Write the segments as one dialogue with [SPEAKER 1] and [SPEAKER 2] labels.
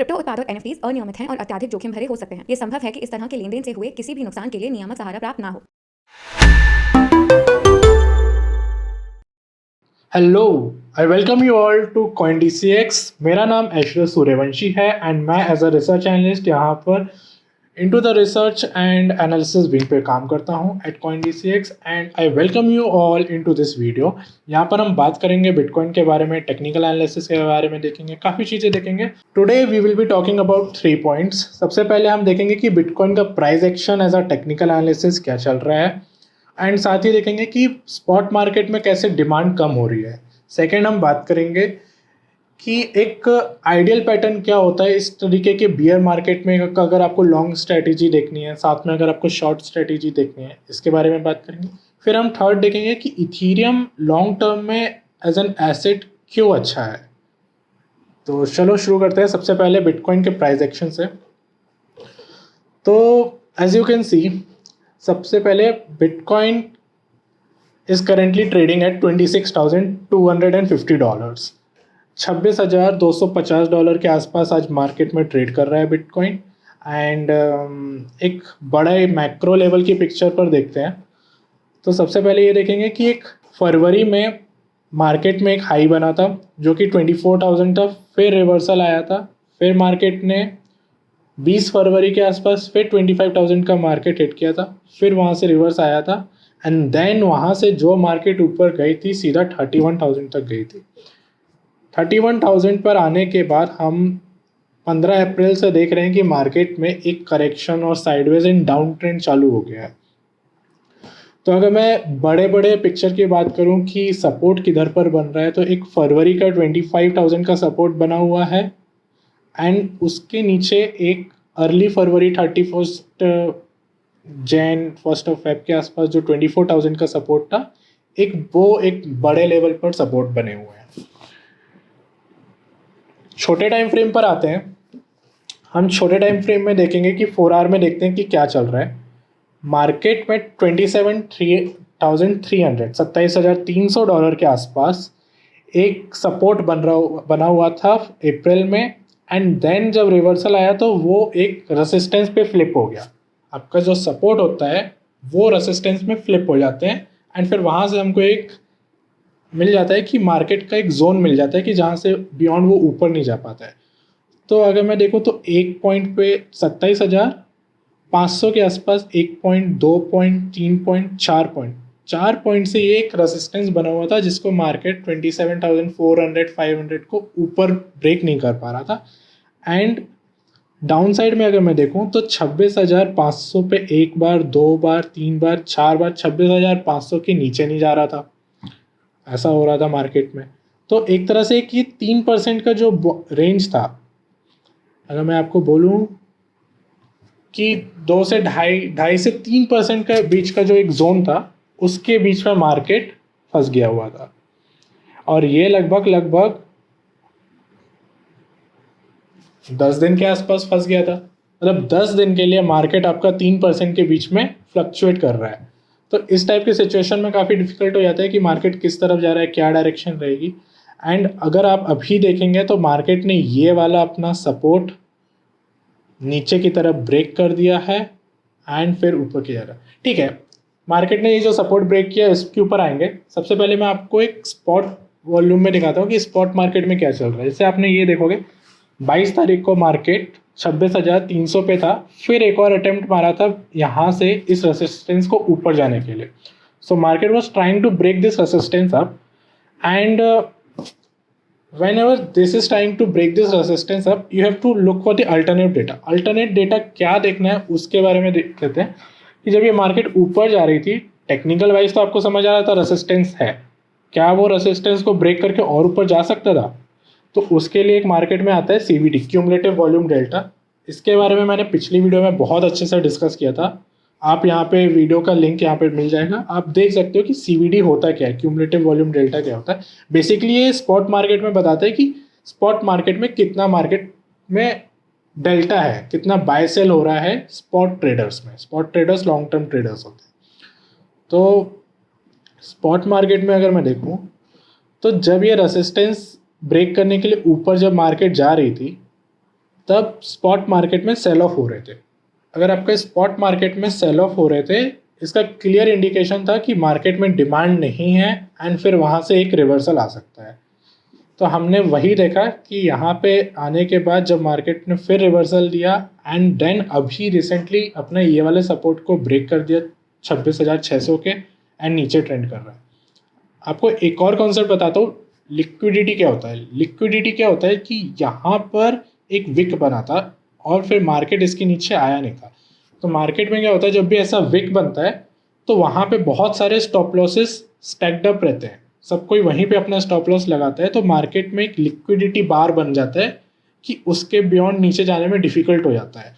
[SPEAKER 1] Crypto उत्पाद और NFTs अनियमित हैं और अत्यधिक जोखिम भरे हो सकते हैं। ये संभव है कि इस तरह के लेनदेन से हुए किसी भी नुकसान के लिए नियामक सहारा प्राप्त ना हो।
[SPEAKER 2] Hello, I welcome you all to CoinDCX। मेरा नाम ऐश्वर्य सूर्यवंशी है एंड मैं एज अ रिसर्च एनालिस्ट यहाँ पर into the research and analysis wing पे काम करता हूँ at CoinDCX and I welcome you all into this video. यहाँ पर हम बात करेंगे बिटकॉइन के बारे में, टेक्निकल एनालिसिस के बारे में देखेंगे, काफ़ी चीज़ें देखेंगे। Today we will be talking about 3 points. सबसे पहले हम देखेंगे कि बिटकॉइन का price action as a technical analysis क्या चल रहा है एंड साथ ही देखेंगे कि स्पॉट मार्केट में कैसे डिमांड कम हो रही है। सेकेंड हम बात करेंगे कि एक आइडियल पैटर्न क्या होता है इस तरीके के बियर मार्केट में, अगर आपको लॉन्ग स्ट्रेटेजी देखनी है, साथ में अगर आपको शॉर्ट स्ट्रेटेजी देखनी है, इसके बारे में बात करेंगे। फिर हम थर्ड देखेंगे कि इथीरियम लॉन्ग टर्म में एज एन एसेट क्यों अच्छा है। तो चलो शुरू करते हैं सबसे पहले बिटकॉइन के प्राइस एक्शन से। तो एज यू कैन सी, सबसे पहले bitcoin is currently trading at $26,250। $26,250 के आसपास आज मार्केट में ट्रेड कर रहा है बिटकॉइन। एंड एक बड़े मैक्रो लेवल की पिक्चर पर देखते हैं तो सबसे पहले ये देखेंगे कि एक फरवरी में मार्केट में एक हाई बना था जो कि 24,000 था, फिर रिवर्सल आया था, फिर मार्केट ने 20 फरवरी के आसपास फिर 25,000 का मार्केट हिट किया था, फिर वहाँ से रिवर्स आया था एंड देन वहाँ से जो मार्केट ऊपर गई थी सीधा 31,000 तक गई थी। 31,000 पर आने के बाद हम 15 अप्रैल से देख रहे हैं कि मार्केट में एक करेक्शन और साइडवेज एंड डाउन ट्रेंड चालू हो गया है। तो अगर मैं बड़े बड़े पिक्चर की बात करूं कि सपोर्ट किधर पर बन रहा है, तो एक फरवरी का 25,000 का सपोर्ट बना हुआ है एंड उसके नीचे एक अर्ली फरवरी 31 जैन 1 फेब के आसपास जो 24,000 का सपोर्ट था, एक बड़े लेवल पर सपोर्ट बने हुए हैं। छोटे टाइम फ्रेम पर आते हैं। हम छोटे टाइम फ्रेम में देखेंगे कि 4 आवर में देखते हैं कि क्या चल रहा है। मार्केट में $27,300 के आसपास एक सपोर्ट बना हुआ था अप्रैल में एंड देन जब रिवर्सल आया तो वो एक रेसिस्टेंस पे फ्लिप हो गया। आपका जो सपोर्ट होता है वो रेसिस्टेंस में फ्लिप हो जाते हैं एंड फिर वहाँ से हमको एक मिल जाता है कि मार्केट का एक जोन मिल जाता है कि जहाँ से बियॉन्ड वो ऊपर नहीं जा पाता है। तो अगर मैं देखूँ तो एक पॉइंट पे 27,500 के आसपास 1 पॉइंट, 2 पॉइंट, 3 पॉइंट, 4 पॉइंट से ये एक रेजिस्टेंस बना हुआ था जिसको मार्केट 27,400 500 को ऊपर ब्रेक नहीं कर पा रहा था। एंड डाउन साइड में अगर मैं देखूं तो 26,500 पे एक बार, 2 बार, 3 बार, 4 बार 26,500 के नीचे नहीं जा रहा था। ऐसा हो रहा था मार्केट में। तो एक तरह से कि 3% का जो रेंज था, अगर मैं आपको बोलूं कि 2 से 2.5 से 3% का बीच का जो एक जोन था, उसके बीच में मार्केट फंस गया हुआ था और ये लगभग 10 दिन के आसपास फंस गया था। मतलब 10 दिन के लिए मार्केट आपका 3% के बीच में फ्लक्चुएट कर रहा है। तो इस टाइप के सिचुएशन में काफ़ी डिफिकल्ट हो जाता है कि मार्केट किस तरफ जा रहा है, क्या डायरेक्शन रहेगी। एंड अगर आप अभी देखेंगे तो मार्केट ने ये वाला अपना सपोर्ट नीचे की तरफ ब्रेक कर दिया है एंड फिर ऊपर की जा रहा है। ठीक है, मार्केट ने ये जो सपोर्ट ब्रेक किया इसके ऊपर आएंगे। सबसे पहले मैं आपको एक स्पॉट वॉल्यूम में दिखाता हूँ कि स्पॉट मार्केट में क्या चल रहा है। जैसे आपने ये देखोगे 22 तारीख को मार्केट 26,300 पे था, फिर एक और अटेम्प्ट मारा था यहाँ से इस रेसिस्टेंस को ऊपर जाने के लिए। So market was trying to break this resistance up and whenever this is trying to break this resistance up, you have to look for the alternate data. alternate data क्या देखना है उसके बारे में देख लेते हैं कि जब ये मार्केट ऊपर जा रही थी, टेक्निकल वाइज तो आपको समझ आ रहा था रेसिस्टेंस है, क्या वो रेसिस्टेंस को ब्रेक करके और ऊपर जा सकता था? तो उसके लिए एक मार्केट में आता है CVD, क्यूमुलेटिव वॉल्यूम डेल्टा। इसके बारे में मैंने पिछली वीडियो में बहुत अच्छे से डिस्कस किया था। आप यहाँ पे वीडियो का लिंक यहाँ पे मिल जाएगा, आप देख सकते हो कि CVD होता क्या है, क्यूमुलेटिव वॉल्यूम डेल्टा क्या होता है। बेसिकली ये स्पॉट मार्केट में बताता है कि स्पॉट मार्केट में कितना मार्केट में डेल्टा है, कितना बाय सेल हो रहा है स्पॉट ट्रेडर्स में। Spot traders long term traders होते हैं। तो स्पॉट मार्केट में अगर मैं देखूँ तो जब ये रेसिस्टेंस ब्रेक करने के लिए ऊपर जब मार्केट जा रही थी तब स्पॉट मार्केट में सेल ऑफ हो रहे थे। अगर आपका स्पॉट मार्केट में सेल ऑफ हो रहे थे, इसका क्लियर इंडिकेशन था कि मार्केट में डिमांड नहीं है एंड फिर वहाँ से एक रिवर्सल आ सकता है। तो हमने वही देखा कि यहाँ पे आने के बाद जब मार्केट ने फिर रिवर्सल दिया एंड देन अभी रिसेंटली अपने ये वाले सपोर्ट को ब्रेक कर दिया 26,600 के एंड नीचे ट्रेंड कर रहा है। आपको एक और कॉन्सेप्ट बताता हूँ, लिक्विडिटी क्या होता है। लिक्विडिटी क्या होता है कि यहाँ पर एक विक बना था और फिर मार्केट इसके नीचे आया नहीं था। तो मार्केट में क्या होता है, जब भी ऐसा विक बनता है तो वहाँ पे बहुत सारे स्टॉप लॉसेस स्टैक्ड अप रहते हैं, सब कोई वहीं पे अपना स्टॉप लॉस लगाता है। तो मार्केट में एक लिक्विडिटी बार बन जाता है कि उसके बियॉन्ड नीचे जाने में डिफ़िकल्ट हो जाता है।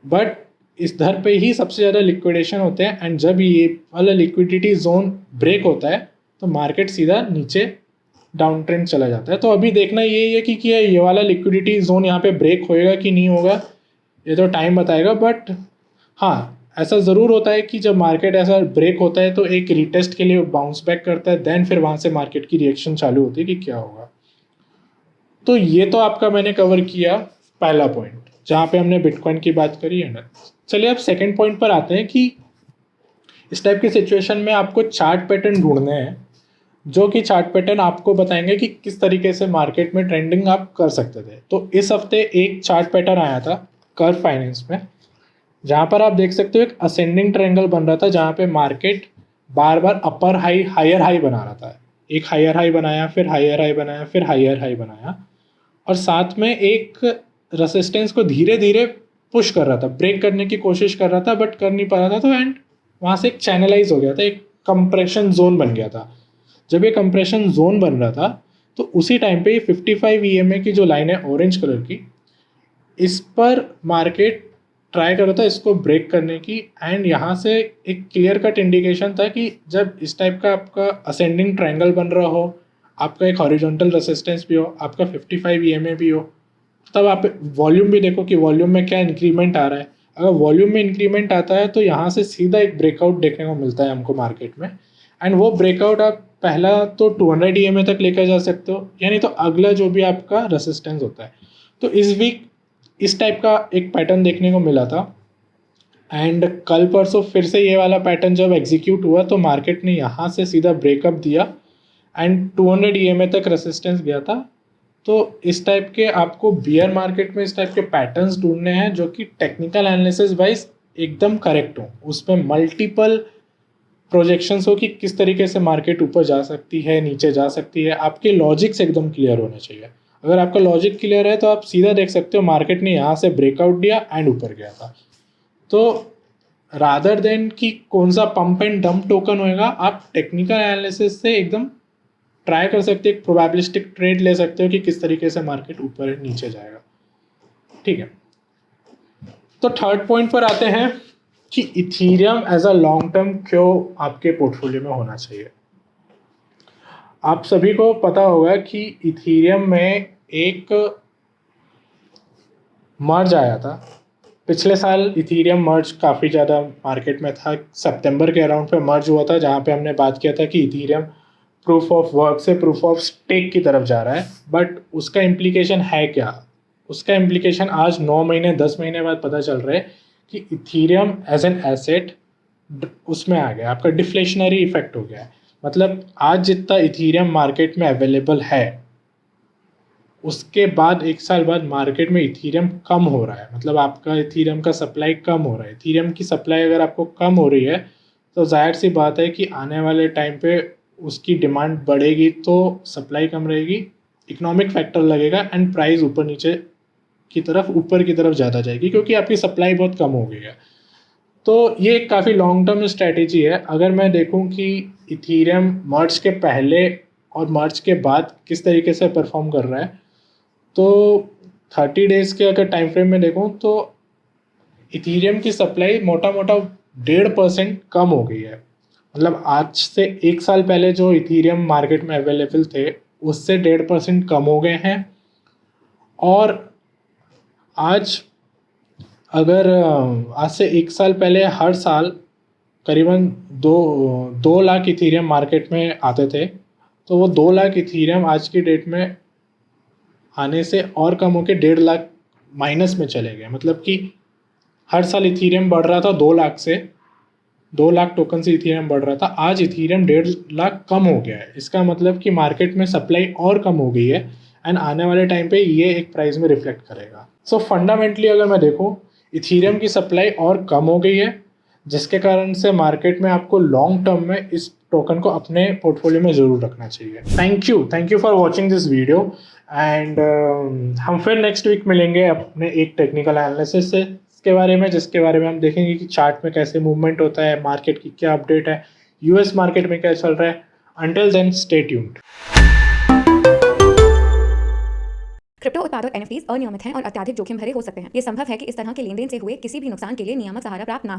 [SPEAKER 2] बट इस दर पे ही सबसे ज़्यादा लिक्विडेशन होते हैं एंड जब ये वाला लिक्विडिटी जोन ब्रेक होता है तो मार्केट सीधा नीचे डाउन ट्रेंड चला जाता है। तो अभी देखना यही है कि क्या ये वाला लिक्विडिटी जोन यहाँ पे ब्रेक होएगा कि नहीं होगा, ये तो टाइम बताएगा। बट हाँ, ऐसा ज़रूर होता है कि जब मार्केट ऐसा ब्रेक होता है तो एक रीटेस्ट के लिए बाउंस बैक करता है, देन फिर वहाँ से मार्केट की रिएक्शन चालू होती है कि क्या होगा। तो ये तो आपका मैंने कवर किया पहला पॉइंट जहाँ पे हमने बिटकॉइन की बात करी है ना। चलिए अब सेकंड पॉइंट पर आते हैं कि इस टाइप की सिचुएशन में आपको चार्ट पैटर्न ढूंढने हैं, जो कि चार्ट पैटर्न आपको बताएंगे कि किस तरीके से मार्केट में ट्रेंडिंग आप कर सकते थे। तो इस हफ्ते एक चार्ट पैटर्न आया था कर्व फाइनेंस में, जहाँ पर आप देख सकते हो एक असेंडिंग ट्रायंगल बन रहा था, जहाँ पे मार्केट बार बार अपर हाई हायर हाई बना रहा था। एक हायर हाई बनाया, फिर हायर हाई बनाया, फिर हायर हाई बनाया, और साथ में एक रेसिस्टेंस को धीरे धीरे पुश कर रहा था, ब्रेक करने की कोशिश कर रहा था बट कर नहीं पा रहा था। तो एंड वहाँ से एक चैनलाइज हो गया था, एक कंप्रेशन जोन बन गया था। जब ये कंप्रेशन जोन बन रहा था तो उसी टाइम पे 55 EMA की जो लाइन है ऑरेंज कलर की, इस पर मार्केट ट्राई कर रहा था इसको ब्रेक करने की। एंड यहाँ से एक क्लियर कट इंडिकेशन था कि जब इस टाइप का आपका असेंडिंग ट्रायंगल बन रहा हो, आपका एक हॉरिजॉन्टल रेसिस्टेंस भी हो, आपका 55 EMA भी हो, तब आप वॉल्यूम भी देखो कि वॉल्यूम में क्या इंक्रीमेंट आ रहा है। अगर वॉल्यूम में इंक्रीमेंट आता है तो यहाँ से सीधा एक ब्रेकआउट देखने को मिलता है हमको मार्केट में। एंड वो ब्रेकआउट आप पहला तो 200 EMA तक लेकर जा सकते हो, यानी तो अगला जो भी आपका रेसिस्टेंस होता है। तो इस वीक इस टाइप का एक पैटर्न देखने को मिला था एंड कल परसों फिर से ये वाला पैटर्न जब एग्जीक्यूट हुआ तो मार्केट ने यहाँ से सीधा ब्रेकअप दिया एंड 200 EMA तक रेसिस्टेंस गया था। तो इस टाइप के आपको बियर मार्केट में इस टाइप के पैटर्न्स ढूंढने हैं जो कि टेक्निकल एनालिसिस वाइज एकदम करेक्ट हो, उसमें मल्टीपल प्रोजेक्शंस हो कि किस तरीके से मार्केट ऊपर जा सकती है, नीचे जा सकती है। आपके लॉजिक्स एकदम क्लियर होने चाहिए। अगर आपका लॉजिक क्लियर है तो आप सीधा देख सकते हो मार्केट ने यहाँ से ब्रेकआउट दिया एंड ऊपर गया था। तो रादर देन कि कौन सा पंप एंड डंप टोकन होएगा, आप टेक्निकल एनालिसिस से एकदम ट्राई कर सकते हो, एक प्रोबेबिलिस्टिक ट्रेड ले सकते हो कि किस तरीके से मार्केट ऊपर एंड नीचे जाएगा। ठीक है, तो थर्ड पॉइंट पर आते हैं कि Ethereum as a long term क्यों आपके पोर्टफोलियो में होना चाहिए। आप सभी को पता होगा कि इथीरियम में एक मर्ज आया था पिछले साल। इथीरियम मर्ज काफ़ी ज़्यादा मार्केट में था, सितंबर के अराउंड पे मर्ज हुआ था, जहाँ पे हमने बात किया था कि इथीरियम प्रूफ ऑफ वर्क से प्रूफ ऑफ स्टेक की तरफ जा रहा है। बट उसका इम्प्लीकेशन है क्या? उसका इम्प्लीकेशन आज 9 महीने 10 महीने बाद पता चल रहा है कि इथीरियम एज एन एसेट उसमें आ गया, आपका डिफ्लेशनरी इफेक्ट हो गया है। मतलब आज जितना इथीरियम मार्केट में अवेलेबल है उसके बाद 1 साल बाद मार्केट में इथीरियम कम हो रहा है। मतलब आपका इथीरियम का सप्लाई कम हो रहा है। इथीरियम की सप्लाई अगर आपको कम हो रही है तो जाहिर सी बात है कि आने वाले टाइम पे उसकी डिमांड बढ़ेगी तो सप्लाई कम रहेगी, इकोनॉमिक फैक्टर लगेगा एंड प्राइस ऊपर की तरफ ज़्यादा जाएगी क्योंकि आपकी सप्लाई बहुत कम हो गई है। तो ये एक काफ़ी लॉन्ग टर्म स्ट्रैटेजी है। अगर मैं देखूं कि इथीरियम मर्ज के पहले और मर्ज के बाद किस तरीके से परफॉर्म कर रहा है, तो 30 डेज़ के अगर टाइम फ्रेम में देखूं तो इथीरियम की सप्लाई मोटा मोटा 1.5% कम हो गई है। मतलब आज से 1 साल पहले जो इथीरियम मार्केट में अवेलेबल थे उससे 1.5% कम हो गए हैं। और आज अगर आज से 1 साल पहले हर साल करीबन 2 लाख इथीरियम मार्केट में आते थे, तो वो 2 लाख इथीरियम आज की डेट में आने से और कम होकर 1.5 लाख माइनस में चले गए। मतलब कि हर साल इथीरियम बढ़ रहा था 2 लाख से, 2 लाख टोकन से इथीरियम बढ़ रहा था, आज इथीरियम 1.5 लाख कम हो गया है। इसका मतलब कि मार्केट में सप्लाई और कम हो गई है एंड आने वाले टाइम पे ये एक प्राइस में रिफ्लेक्ट करेगा। सो फंडामेंटली अगर मैं देखूँ, इथीरियम की सप्लाई और कम हो गई है, जिसके कारण से मार्केट में आपको लॉन्ग टर्म में इस टोकन को अपने पोर्टफोलियो में ज़रूर रखना चाहिए। Thank you for watching this video and हम फिर नेक्स्ट वीक मिलेंगे अपने एक टेक्निकल एनालिसिस से के बारे में, जिसके बारे में हम देखेंगे कि चार्ट में कैसे मूवमेंट होता है, मार्केट की क्या अपडेट है, यूएस मार्केट में क्या चल रहा है। Until then stay tuned.
[SPEAKER 1] Crypto उत्पाद और NFTs अनियमित हैं और अत्यधिक जोखिम भरे हो सकते हैं। ये संभव है कि इस तरह के लेनदेन से हुए किसी भी नुकसान के लिए नियामक सहारा प्राप्त ना हो।